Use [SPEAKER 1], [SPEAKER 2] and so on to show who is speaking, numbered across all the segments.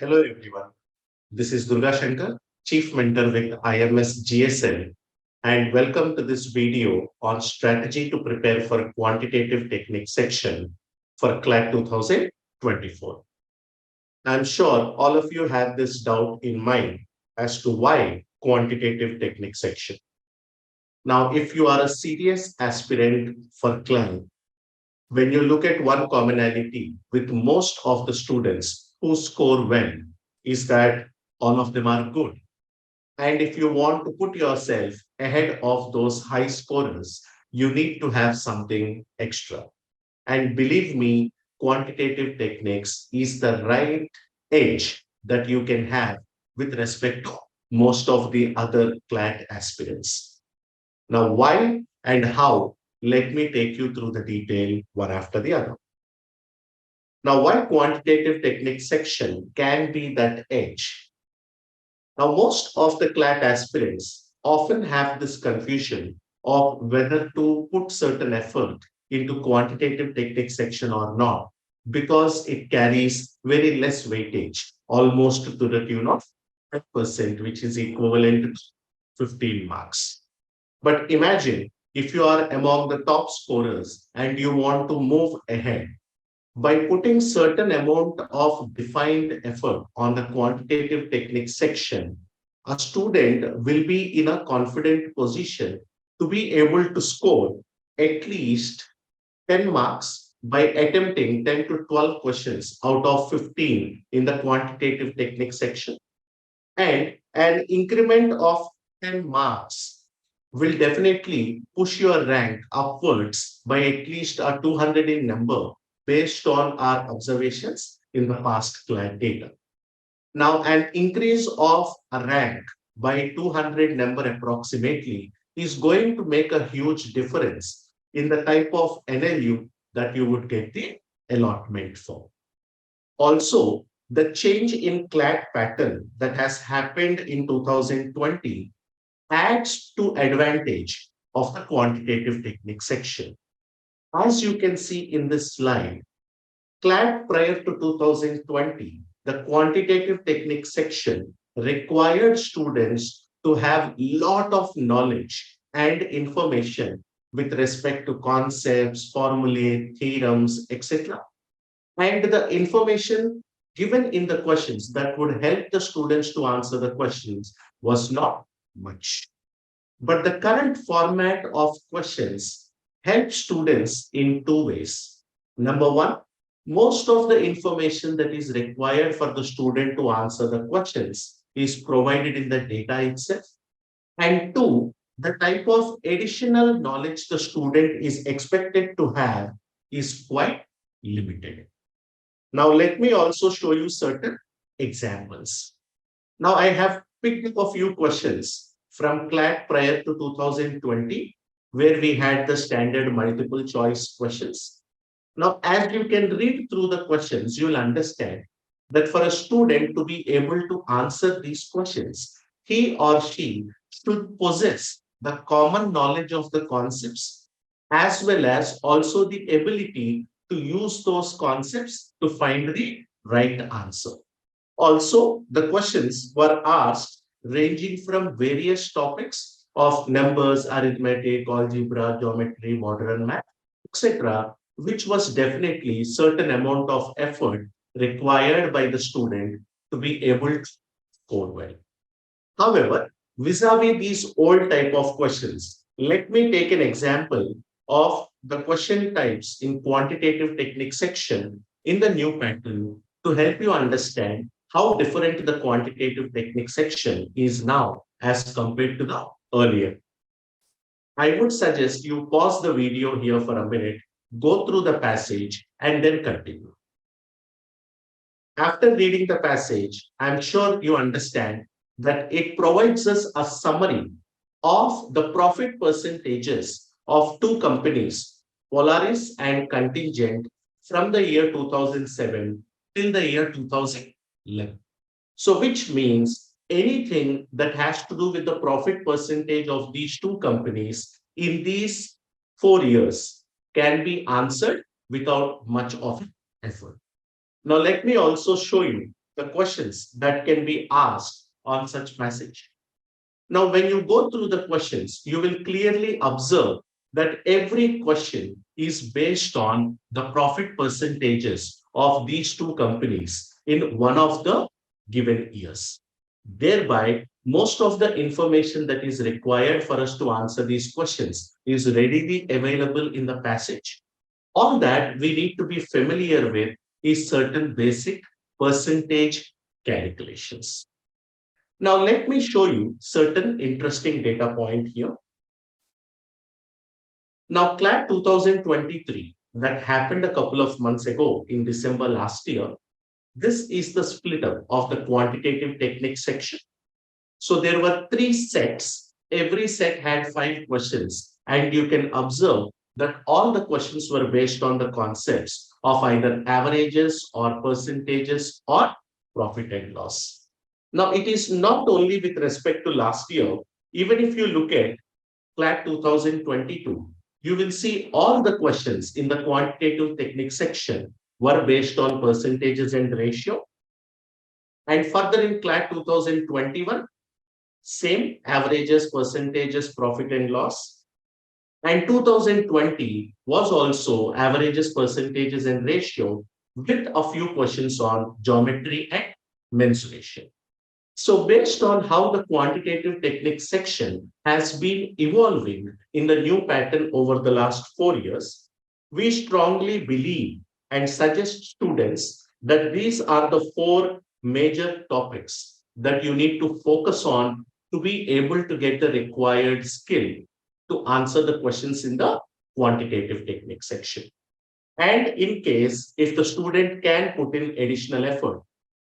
[SPEAKER 1] Hello everyone. This is Durga Shankar, Chief Mentor with IMS GSL, and welcome to this video on strategy to prepare for quantitative techniques section for CLAT 2024. I'm sure all of you have this doubt in mind as to why quantitative techniques section. Now, if you are a serious aspirant for CLAT, when you look at one commonality with most of the students who score well, is that all of them are good. And if you want to put yourself ahead of those high scorers, you need to have something extra. And believe me, quantitative techniques is the right edge that you can have with respect to most of the other CLAT aspirants. Now, why and how? Let me take you through the detail one after the other. Now, why quantitative technique section can be that edge? Now, most of the CLAT aspirants often have this confusion of whether to put certain effort into quantitative technique section or not, because it carries very less weightage, almost to the tune of 5%, which is equivalent to 15 marks. But imagine if you are among the top scorers and you want to move ahead by putting certain amount of defined effort on the quantitative technique section, a student will be in a confident position to be able to score at least 10 marks by attempting 10 to 12 questions out of 15 in the quantitative technique section. And an increment of 10 marks will definitely push your rank upwards by at least a 200 in number based on our observations in the past CLAT data. Now, an increase of a rank by 200 number approximately is going to make a huge difference in the type of NLU that you would get the allotment for. Also, the change in CLAT pattern that has happened in 2020 adds to advantage of the quantitative technique section. As you can see in this slide, CLAT prior to 2020, the quantitative technique section required students to have lot of knowledge and information with respect to concepts, formulae, theorems, etc. And the information given in the questions that would help the students to answer the questions was not much. But the current format of questions helps students in two ways. Number one, most of the information that is required for the student to answer the questions is provided in the data itself. And two, the type of additional knowledge the student is expected to have is quite limited. Now, let me also show you certain examples. Now, I have picked up a few questions from CLAT prior to 2020, where we had the standard multiple choice questions. Now, as you can read through the questions, you'll understand that for a student to be able to answer these questions, he or she should possess the common knowledge of the concepts as well as also the ability to use those concepts to find the right answer. Also, the questions were asked ranging from various topics of numbers, arithmetic, algebra, geometry, modern math, etc., which was definitely certain amount of effort required by the student to be able to score well. However, vis-a-vis these old type of questions, let me take an example of the question types in quantitative technique section in the new pattern to help you understand how different the quantitative technique section is now as compared to the earlier. I would suggest you pause the video here for a minute, go through the passage, and then continue. After reading the passage, I'm sure you understand that it provides us a summary of the profit percentages of two companies, Polaris and Contingent, from the year 2007 till the year 2011. So, which means anything that has to do with the profit percentage of these two companies in these 4 years can be answered without much of effort. Now, let me also show you the questions that can be asked on such passage. Now, when you go through the questions, you will clearly observe that every question is based on the profit percentages of these two companies in one of the given years. Thereby, most of the information that is required for us to answer these questions is readily available in the passage. All that we need to be familiar with is certain basic percentage calculations. Now, let me show you certain interesting data point here. Now, CLAT 2023 that happened a couple of months ago in December last year, this is the split up of the quantitative techniques section. So there were three sets. Every set had 5 questions, and you can observe that all the questions were based on the concepts of either averages or percentages or profit and loss. Now, it is not only with respect to last year, even if you look at CLAT 2022, you will see all the questions in the quantitative technique section were based on percentages and ratio. And further in CLAT 2021, same averages, percentages, profit and loss. And 2020 was also averages, percentages, and ratio with a few questions on geometry and mensuration. So based on how the quantitative techniques section has been evolving in the new pattern over the last 4 years, we strongly believe and suggest students that these are the four major topics that you need to focus on to be able to get the required skill to answer the questions in the quantitative technique section. And in case if the student can put in additional effort,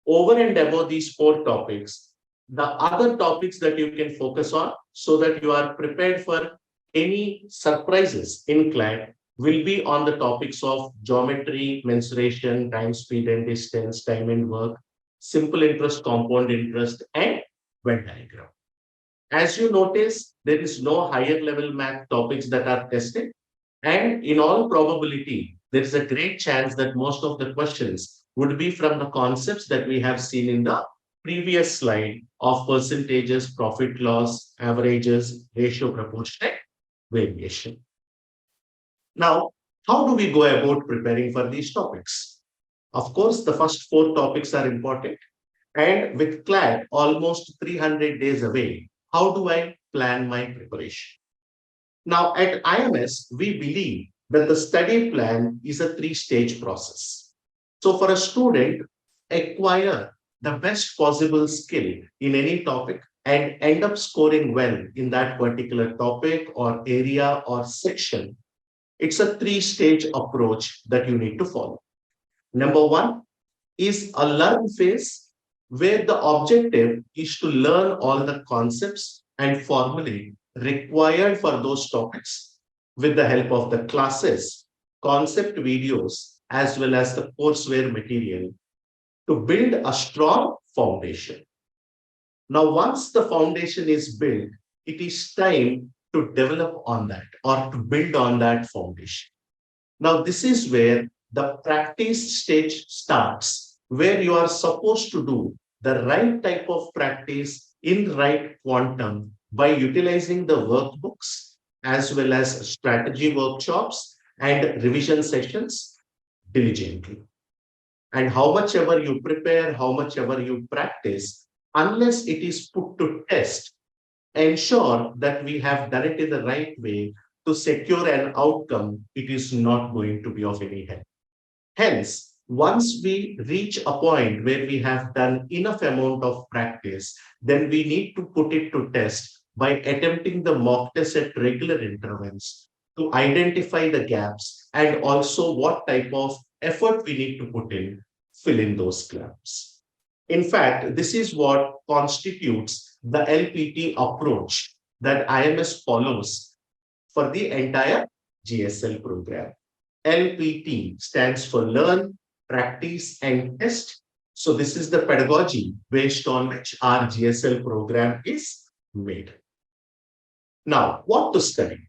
[SPEAKER 1] over and above these four topics, the other topics that you can focus on so that you are prepared for any surprises in CLAT will be on the topics of geometry, mensuration, time, speed and distance, time and work, simple interest, compound interest, and Venn diagram. As you notice, there is no higher level math topics that are tested. And in all probability, there is a great chance that most of the questions would be from the concepts that we have seen in the previous slide of percentages, profit loss, averages, ratio proportionate variation. Now, how do we go about preparing for these topics? Of course, the first four topics are important. And with CLAT almost 300 days away, how do I plan my preparation? Now, at IMS, we believe that the study plan is a three-stage process. So for a student, acquire the best possible skill in any topic and end up scoring well in that particular topic or area or section. It's a three-stage approach that you need to follow. Number one is a learn phase where the objective is to learn all the concepts and formulae required for those topics with the help of the classes, concept videos, as well as the courseware material to build a strong foundation. Now, once the foundation is built, it is time to develop on that or to build on that foundation. Now, this is where the practice stage starts, where you are supposed to do the right type of practice in right quantum by utilizing the workbooks as well as strategy workshops and revision sessions diligently. And how much ever you prepare, how much ever you practice, unless it is put to test, ensure that we have done it in the right way to secure an outcome, it is not going to be of any help. Hence, once we reach a point where we have done enough amount of practice, then we need to put it to test by attempting the mock test at regular intervals to identify the gaps and also what type of effort we need to put in, fill in those gaps. In fact, this is what constitutes the LPT approach that IMS follows for the entire GSL program. LPT stands for Learn, Practice, and Test. So this is the pedagogy based on which our GSL program is made. Now, what to study?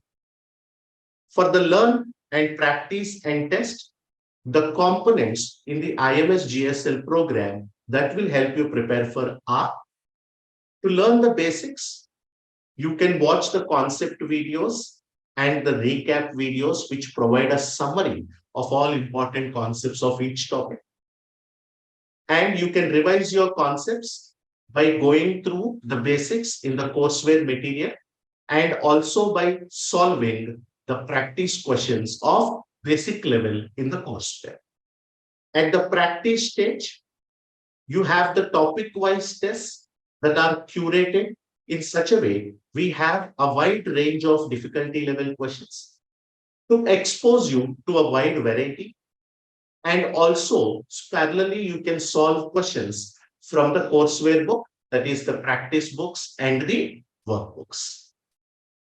[SPEAKER 1] For the Learn and Practice and Test, the components in the IMS GSL program that will help you prepare for R. To learn the basics, you can watch the concept videos and the recap videos, which provide a summary of all important concepts of each topic. And you can revise your concepts by going through the basics in the courseware material and also by solving the practice questions of basic level in the courseware. At the practice stage, you have the topic-wise tests that are curated in such a way we have a wide range of difficulty level questions to expose you to a wide variety. And also, parallelly, you can solve questions from the courseware book, that is the practice books and the workbooks.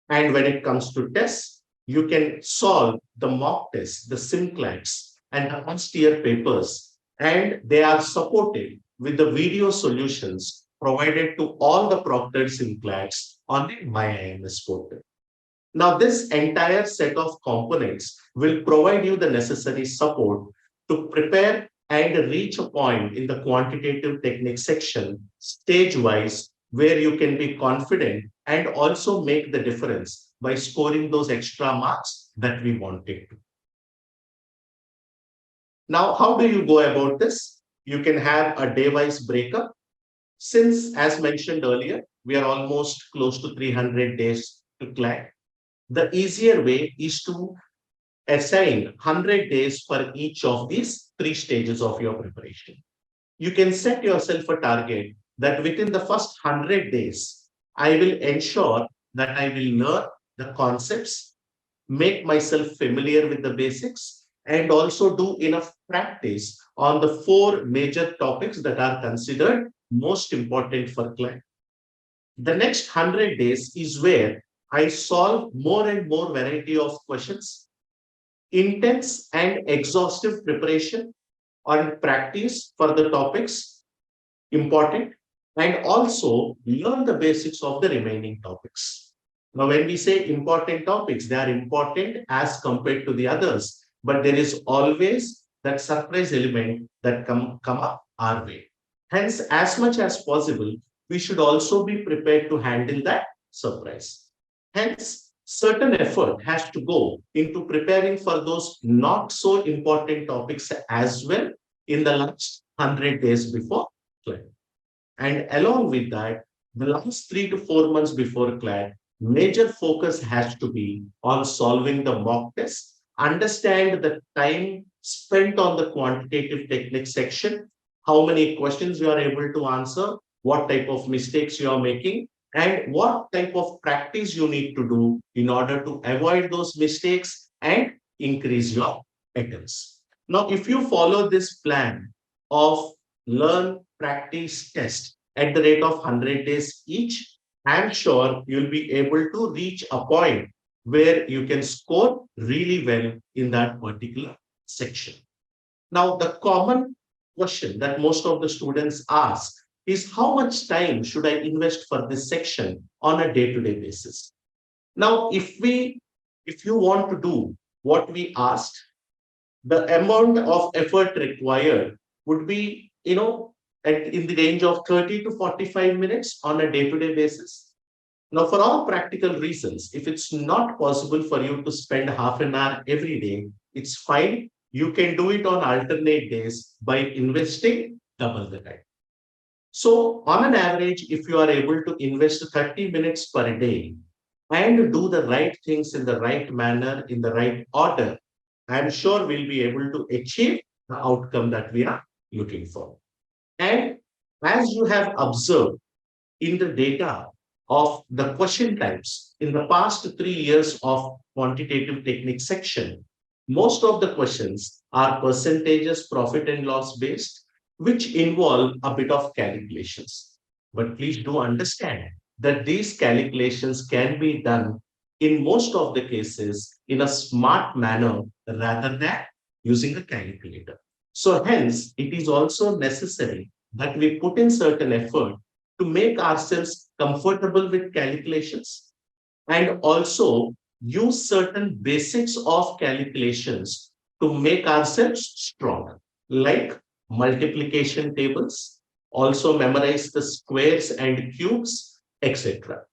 [SPEAKER 1] And when it comes to tests, you can solve the mock tests, the CLATs, and the first year papers, and they are supported with the video solutions provided to all the proctored CLATs on the My IMS portal. Now, this entire set of components will provide you the necessary support to prepare and reach a point in the quantitative techniques section stage-wise where you can be confident and also make the difference by scoring those extra marks that we wanted to. Now, how do you go about this? You can have a day-wise breakup. Since, as mentioned earlier, we are almost close to 300 days to CLAT. The easier way is to assign 100 days for each of these 3 stages of your preparation. You can set yourself a target that within the first 100 days, I will ensure that I will learn the concepts, make myself familiar with the basics, and also do enough practice on the 4 major topics that are considered most important for CLAT. The next 100 days is where I solve more and more variety of questions, intense and exhaustive preparation on practice for the topics important, and also learn the basics of the remaining topics. Now, when we say important topics, they are important as compared to the others, but there is always that surprise element that come up our way. Hence, as much as possible, we should also be prepared to handle that surprise. Hence, certain effort has to go into preparing for those not so important topics as well in the last 100 days before CLAT. And along with that, the last 3 to 4 months before CLAT, major focus has to be on solving the mock test, understand the time spent on the quantitative techniques section, how many questions you are able to answer, what type of mistakes you are making, and what type of practice you need to do in order to avoid those mistakes and increase your attempts. Now, if you follow this plan of learn, practice, test at the rate of 100 days each, I'm sure you'll be able to reach a point where you can score really well in that particular section. Now, the common question that most of the students ask is how much time should I invest for this section on a day-to-day basis? Now, if you want to do what we asked, the amount of effort required would be, in the range of 30 to 45 minutes on a day-to-day basis. Now, for all practical reasons, if it's not possible for you to spend half an hour every day, it's fine. You can do it on alternate days by investing double the time. So on an average, if you are able to invest 30 minutes per day and do the right things in the right manner, in the right order, I'm sure we'll be able to achieve the outcome that we are looking for. And as you have observed in the data of the question types in the past 3 years of quantitative techniques section, most of the questions are percentages, profit and loss based, which involve a bit of calculations. But please do understand that these calculations can be done in most of the cases in a smart manner rather than using a calculator. So hence, it is also necessary that we put in certain effort to make ourselves comfortable with calculations and also use certain basics of calculations to make ourselves strong, like multiplication tables, also memorize the squares and cubes, etc.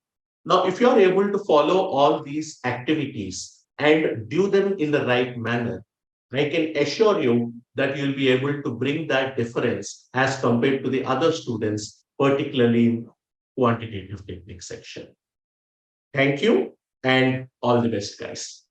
[SPEAKER 1] Now, if you are able to follow all these activities and do them in the right manner, I can assure you that you'll be able to bring that difference as compared to the other students, particularly in quantitative techniques section. Thank you and all the best, guys.